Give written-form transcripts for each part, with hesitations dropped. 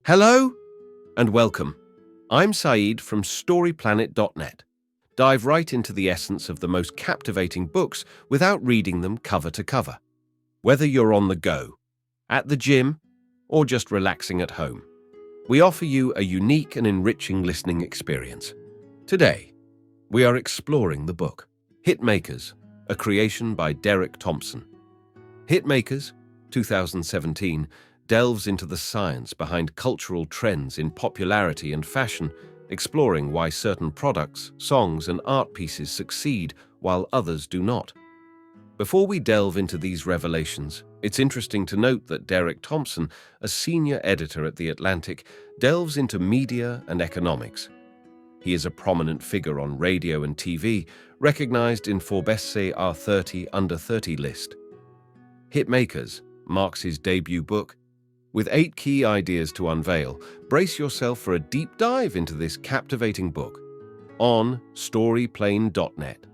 Hello and welcome. I'm Saeed from StoryPlanet.net. Dive right into the essence of the most captivating books without reading them cover to cover. Whether you're on the go, at the gym, or just relaxing at home, we offer you a unique and enriching listening experience. Today, we are exploring the book Hitmakers, a creation by Derek Thompson. Hitmakers, 2017, delves into the science behind cultural trends in popularity and fashion, exploring why certain products, songs, and art pieces succeed while others do not. Before we delve into these revelations, it's interesting to note that Derek Thompson, a senior editor at The Atlantic, delves into media and economics. He is a prominent figure on radio and TV, recognized in Forbes' 30 Under 30 list. Hitmakers marks his debut book. With 8 key ideas to unveil, brace yourself for a deep dive into this captivating book on StoryPlanet.net.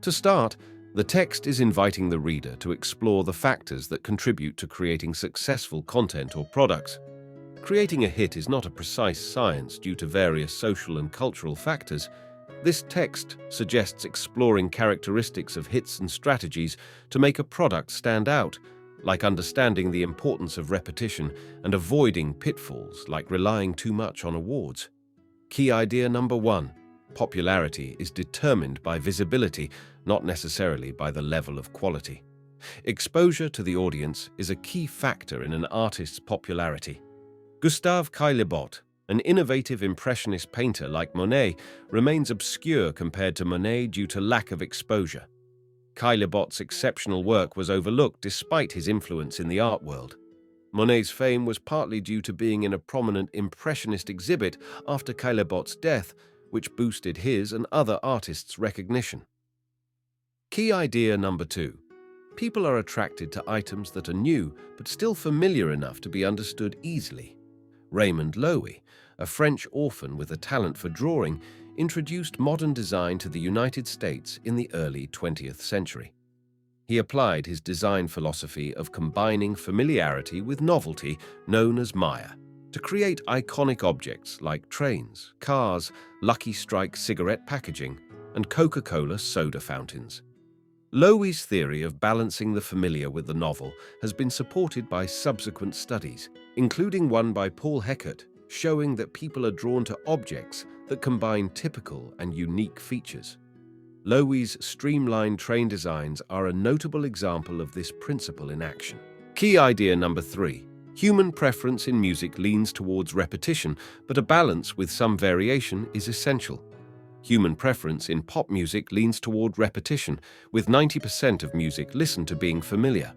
To start, the text is inviting the reader to explore the factors that contribute to creating successful content or products. Creating a hit is not a precise science due to various social and cultural factors. This text suggests exploring characteristics of hits and strategies to make a product stand out, like understanding the importance of repetition and avoiding pitfalls like relying too much on awards. Key idea number 1. Popularity is determined by visibility, not necessarily by the level of quality. Exposure to the audience is a key factor in an artist's popularity. Gustave Caillebotte, an innovative impressionist painter like Monet, remains obscure compared to Monet due to lack of exposure. Caillebotte's exceptional work was overlooked despite his influence in the art world. Monet's fame was partly due to being in a prominent impressionist exhibit after Caillebotte's death, which boosted his and other artists' recognition. Key idea number 2. People are attracted to items that are new but still familiar enough to be understood easily. Raymond Loewy, a French orphan with a talent for drawing, introduced modern design to the United States in the early 20th century. He applied his design philosophy of combining familiarity with novelty, known as Maya, to create iconic objects like trains, cars, Lucky Strike cigarette packaging, and Coca-Cola soda fountains. Loewy's theory of balancing the familiar with the novel has been supported by subsequent studies, including one by Paul Heckert, showing that people are drawn to objects that combine typical and unique features. Loewy's streamlined train designs are a notable example of this principle in action. Key idea number 3. Human preference in music leans towards repetition, but a balance with some variation is essential. Human preference in pop music leans toward repetition, with 90% of music listened to being familiar.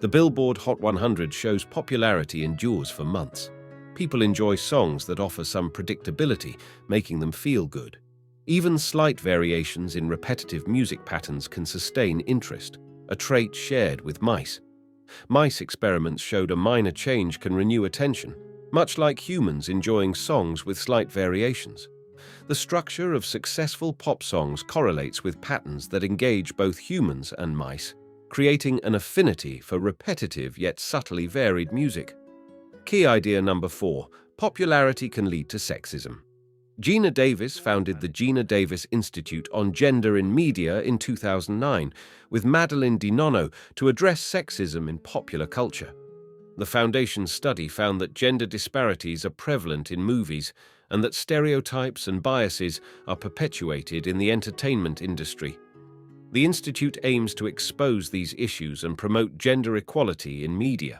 The Billboard Hot 100 shows popularity endures for months. People enjoy songs that offer some predictability, making them feel good. Even slight variations in repetitive music patterns can sustain interest, a trait shared with mice. Mice experiments showed a minor change can renew attention, much like humans enjoying songs with slight variations. The structure of successful pop songs correlates with patterns that engage both humans and mice, creating an affinity for repetitive yet subtly varied music. Key idea number 4. Popularity can lead to sexism. Gina Davis founded the Gina Davis Institute on Gender in Media in 2009 with Madeline DiNonno to address sexism in popular culture. The foundation's study found that gender disparities are prevalent in movies and that stereotypes and biases are perpetuated in the entertainment industry. The institute aims to expose these issues and promote gender equality in media.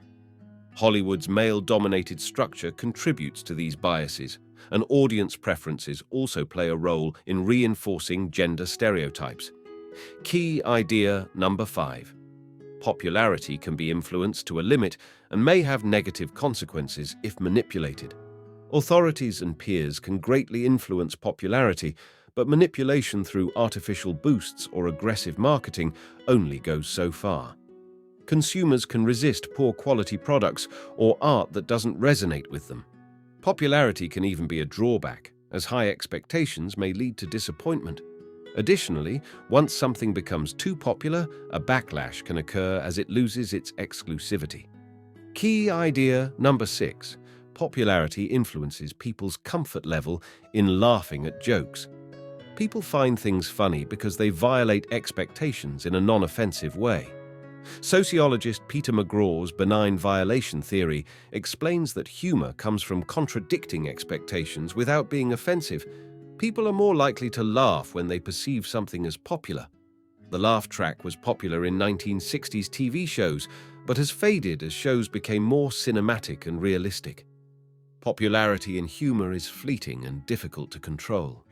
Hollywood's male-dominated structure contributes to these biases, and audience preferences also play a role in reinforcing gender stereotypes. Key idea number 5. Popularity can be influenced to a limit and may have negative consequences if manipulated. Authorities and peers can greatly influence popularity, but manipulation through artificial boosts or aggressive marketing only goes so far. Consumers can resist poor quality products or art that doesn't resonate with them. Popularity can even be a drawback, as high expectations may lead to disappointment. Additionally, once something becomes too popular, a backlash can occur as it loses its exclusivity. Key idea number 6. Popularity influences people's comfort level in laughing at jokes. People find things funny because they violate expectations in a non-offensive way. Sociologist Peter McGraw's benign violation theory explains that humor comes from contradicting expectations without being offensive. People are more likely to laugh when they perceive something as popular. The laugh track was popular in 1960s TV shows, but has faded as shows became more cinematic and realistic. Popularity in humor is fleeting and difficult to control.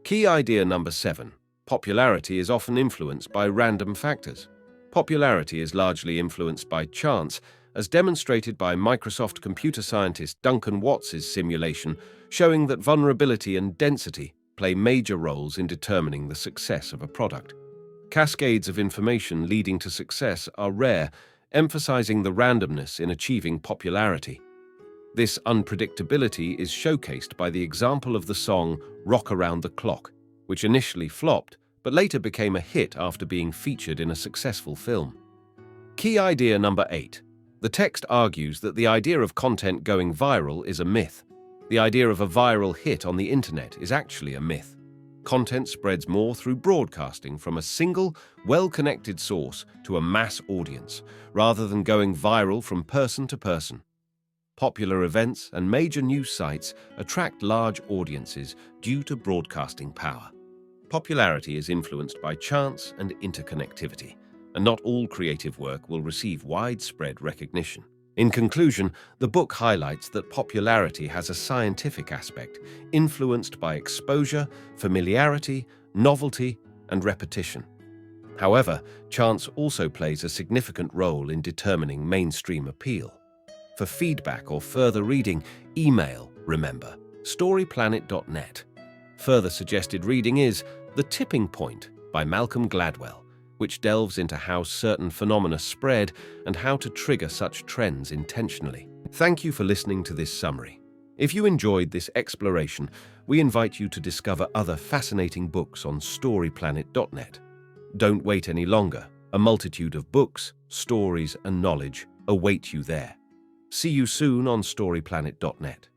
Key idea number 7. Popularity is often influenced by random factors. Popularity is largely influenced by chance, as demonstrated by Microsoft computer scientist Duncan Watts' simulation, showing that vulnerability and density play major roles in determining the success of a product. Cascades of information leading to success are rare, emphasizing the randomness in achieving popularity. This unpredictability is showcased by the example of the song Rock Around the Clock, which initially flopped but later became a hit after being featured in a successful film. Key idea number 8. The text argues that the idea of content going viral is a myth. The idea of a viral hit on the internet is actually a myth. Content spreads more through broadcasting from a single, well-connected source to a mass audience, rather than going viral from person to person. Popular events and major news sites attract large audiences due to broadcasting power. Popularity is influenced by chance and interconnectivity, and not all creative work will receive widespread recognition. In conclusion, the book highlights that popularity has a scientific aspect, influenced by exposure, familiarity, novelty, and repetition. However, chance also plays a significant role in determining mainstream appeal. For feedback or further reading, email, remember, storyplanet.net. Further suggested reading is The Tipping Point by Malcolm Gladwell, which delves into how certain phenomena spread and how to trigger such trends intentionally. Thank you for listening to this summary. If you enjoyed this exploration, we invite you to discover other fascinating books on storyplanet.net. Don't wait any longer. A multitude of books, stories, and knowledge await you there. See you soon on storyplanet.net.